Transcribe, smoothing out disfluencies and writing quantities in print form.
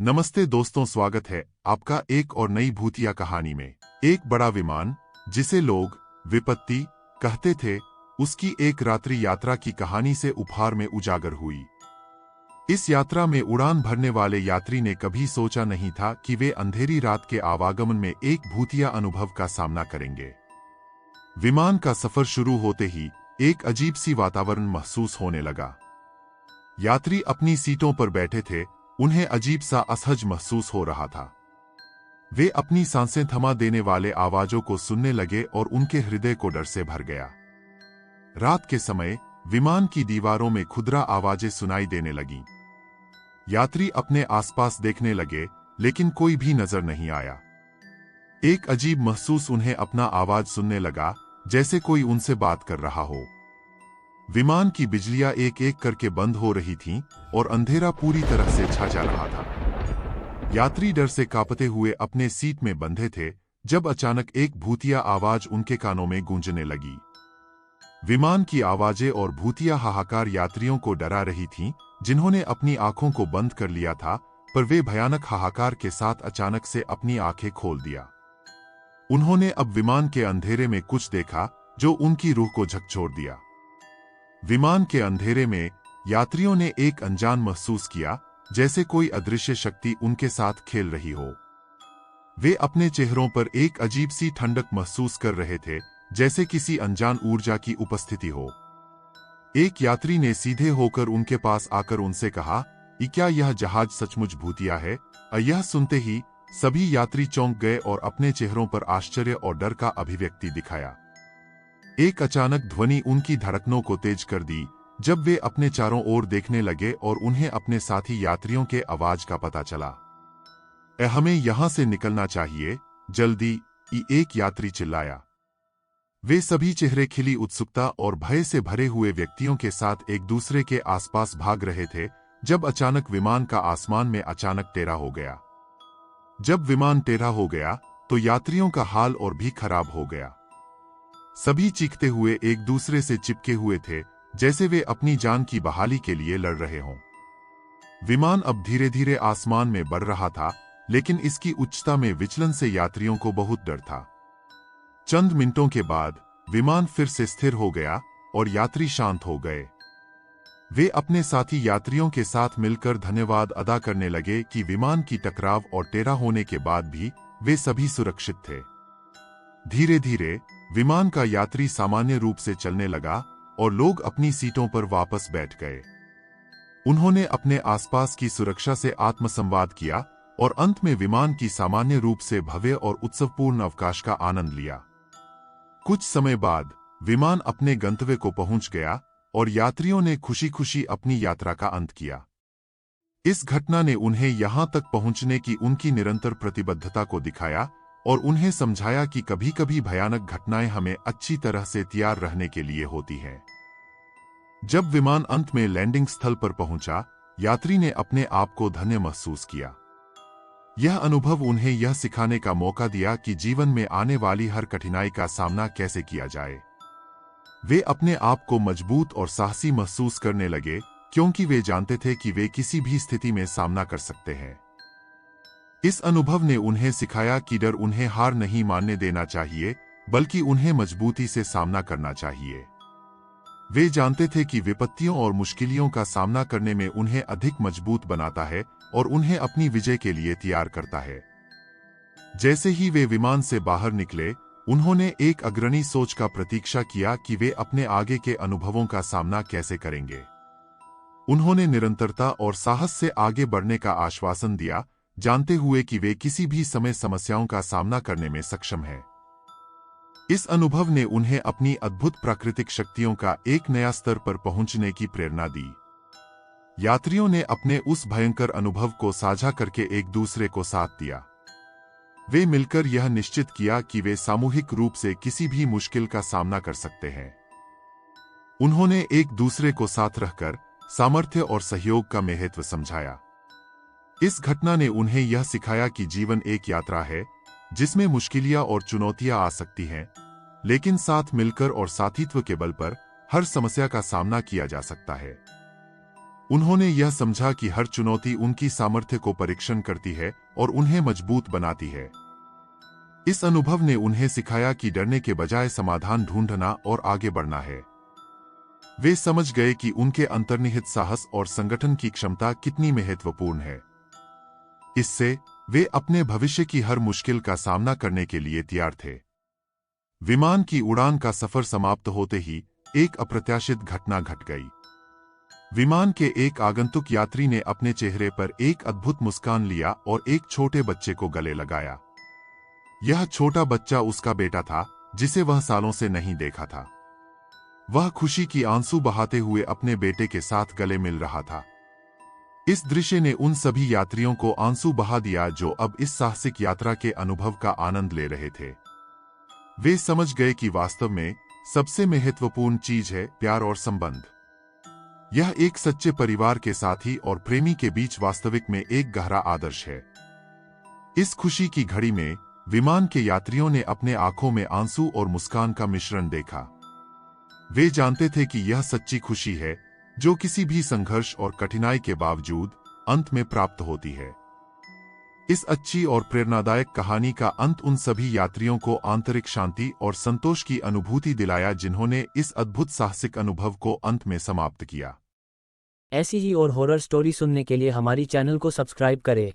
नमस्ते दोस्तों, स्वागत है आपका एक और नई भूतिया कहानी में। एक बड़ा विमान जिसे लोग विपत्ति कहते थे, उसकी एक रात्रि यात्रा की कहानी से उपहार में उजागर हुई। इस यात्रा में उड़ान भरने वाले यात्री ने कभी सोचा नहीं था कि वे अंधेरी रात के आवागमन में एक भूतिया अनुभव का सामना करेंगे। विमान का सफर शुरू होते ही एक अजीब सी वातावरण महसूस होने लगा। यात्री अपनी सीटों पर बैठे थे, उन्हें अजीब सा असहज महसूस हो रहा था। वे अपनी सांसें थमा देने वाले आवाजों को सुनने लगे और उनके हृदय को डर से भर गया। रात के समय विमान की दीवारों में खुदरा आवाजें सुनाई देने लगीं। यात्री अपने आसपास देखने लगे, लेकिन कोई भी नजर नहीं आया। एक अजीब महसूस उन्हें अपना आवाज सुनने लगा, जैसे कोई उनसे बात कर रहा हो। विमान की बिजलियां एक एक करके बंद हो रही थीं और अंधेरा पूरी तरह से छा जा रहा था। यात्री डर से कांपते हुए अपने सीट में बंधे थे जब अचानक एक भूतिया आवाज उनके कानों में गूंजने लगी। विमान की आवाजें और भूतिया हाहाकार यात्रियों को डरा रही थीं, जिन्होंने अपनी आंखों को बंद कर लिया था, पर वे भयानक हाहाकार के साथ अचानक से अपनी आंखें खोल दिया। उन्होंने अब विमान के अंधेरे में कुछ देखा जो उनकी रूह को झकझोर दिया। विमान के अंधेरे में यात्रियों ने एक अनजान महसूस किया, जैसे कोई अदृश्य शक्ति उनके साथ खेल रही हो। वे अपने चेहरों पर एक अजीब सी ठंडक महसूस कर रहे थे, जैसे किसी अनजान ऊर्जा की उपस्थिति हो। एक यात्री ने सीधे होकर उनके पास आकर उनसे कहा, क्या यह जहाज सचमुच भूतिया है? यह सुनते ही सभी यात्री चौंक गए और अपने चेहरों पर आश्चर्य और डर का अभिव्यक्ति दिखाया। एक अचानक ध्वनि उनकी धड़कनों को तेज कर दी जब वे अपने चारों ओर देखने लगे और उन्हें अपने साथी यात्रियों के आवाज का पता चला। हमें यहां से निकलना चाहिए, जल्दी! एक यात्री चिल्लाया। वे सभी चेहरे खिली उत्सुकता और भय से भरे हुए व्यक्तियों के साथ एक दूसरे के आसपास भाग रहे थे जब अचानक विमान का आसमान में अचानक टेढ़ा हो गया। जब विमान टेढ़ा हो गया तो यात्रियों का हाल और भी खराब हो गया। सभी चीखते हुए एक दूसरे से चिपके हुए थे, जैसे वे अपनी जान की बहाली के लिए लड़ रहे हों। विमान अब धीरे धीरे आसमान में बढ़ रहा था, लेकिन इसकी उच्चता में विचलन से यात्रियों को बहुत डर था। चंद मिनटों के बाद विमान फिर से स्थिर हो गया और यात्री शांत हो गए। वे अपने साथी यात्रियों के साथ मिलकर धन्यवाद अदा करने लगे कि विमान की टकराव और टेढ़ा होने के बाद भी वे सभी सुरक्षित थे। धीरे धीरे विमान का यात्री सामान्य रूप से चलने लगा और लोग अपनी सीटों पर वापस बैठ गए। उन्होंने अपने आसपास की सुरक्षा से आत्मसंवाद किया और अंत में विमान की सामान्य रूप से भव्य और उत्सवपूर्ण अवकाश का आनंद लिया। कुछ समय बाद विमान अपने गंतव्य को पहुंच गया और यात्रियों ने खुशी खुशी अपनी यात्रा का अंत किया। इस घटना ने उन्हें यहां तक पहुंचने की उनकी निरंतर प्रतिबद्धता को दिखाया और उन्हें समझाया कि कभी कभी भयानक घटनाएं हमें अच्छी तरह से तैयार रहने के लिए होती हैं। जब विमान अंत में लैंडिंग स्थल पर पहुंचा, यात्री ने अपने आप को धन्य महसूस किया। यह अनुभव उन्हें यह सिखाने का मौका दिया कि जीवन में आने वाली हर कठिनाई का सामना कैसे किया जाए। वे अपने आप को मजबूत और साहसी महसूस करने लगे, क्योंकि वे जानते थे कि वे किसी भी स्थिति में सामना कर सकते हैं। इस अनुभव ने उन्हें सिखाया कि डर उन्हें हार नहीं मानने देना चाहिए, बल्कि उन्हें मजबूती से सामना करना चाहिए। वे जानते थे कि विपत्तियों और मुश्किलों का सामना करने में उन्हें अधिक मजबूत बनाता है और उन्हें अपनी विजय के लिए तैयार करता है। जैसे ही वे विमान से बाहर निकले, उन्होंने एक अग्रणी सोच का प्रतीक्षा किया कि वे अपने आगे के अनुभवों का सामना कैसे करेंगे। उन्होंने निरंतरता और साहस से आगे बढ़ने का आश्वासन दिया, जानते हुए कि वे किसी भी समय समस्याओं का सामना करने में सक्षम हैं। इस अनुभव ने उन्हें अपनी अद्भुत प्राकृतिक शक्तियों का एक नया स्तर पर पहुंचने की प्रेरणा दी। यात्रियों ने अपने उस भयंकर अनुभव को साझा करके एक दूसरे को साथ दिया। वे मिलकर यह निश्चित किया कि वे सामूहिक रूप से किसी भी मुश्किल का सामना कर सकते हैं। उन्होंने एक दूसरे को साथ रखकर सामर्थ्य और सहयोग का महत्व समझाया। इस घटना ने उन्हें यह सिखाया कि जीवन एक यात्रा है, जिसमें मुश्किलें और चुनौतियां आ सकती हैं, लेकिन साथ मिलकर और साथीत्व के बल पर हर समस्या का सामना किया जा सकता है। उन्होंने यह समझा कि हर चुनौती उनकी सामर्थ्य को परीक्षण करती है और उन्हें मजबूत बनाती है। इस अनुभव ने उन्हें सिखाया कि डरने के बजाय समाधान ढूंढना और आगे बढ़ना है। वे समझ गए कि उनके अंतर्निहित साहस और संगठन की क्षमता कितनी महत्वपूर्ण है। इससे वे अपने भविष्य की हर मुश्किल का सामना करने के लिए तैयार थे। विमान की उड़ान का सफर समाप्त होते ही एक अप्रत्याशित घटना घट गई। विमान के एक आगंतुक यात्री ने अपने चेहरे पर एक अद्भुत मुस्कान लिया और एक छोटे बच्चे को गले लगाया। यह छोटा बच्चा उसका बेटा था, जिसे वह सालों से नहीं देखा था। वह खुशी की आंसू बहाते हुए अपने बेटे के साथ गले मिल रहा था। इस दृश्य ने उन सभी यात्रियों को आंसू बहा दिया जो अब इस साहसिक यात्रा के अनुभव का आनंद ले रहे थे। वे समझ गए कि वास्तव में सबसे महत्वपूर्ण चीज है प्यार और संबंध। यह एक सच्चे परिवार के साथी और प्रेमी के बीच वास्तविक में एक गहरा आदर्श है। इस खुशी की घड़ी में विमान के यात्रियों ने अपने आंखों में आंसू और मुस्कान का मिश्रण देखा। वे जानते थे कि यह सच्ची खुशी है जो किसी भी संघर्ष और कठिनाई के बावजूद अंत में प्राप्त होती है। इस अच्छी और प्रेरणादायक कहानी का अंत उन सभी यात्रियों को आंतरिक शांति और संतोष की अनुभूति दिलाया जिन्होंने इस अद्भुत साहसिक अनुभव को अंत में समाप्त किया। ऐसी ही और हॉरर स्टोरी सुनने के लिए हमारी चैनल को सब्सक्राइब करें।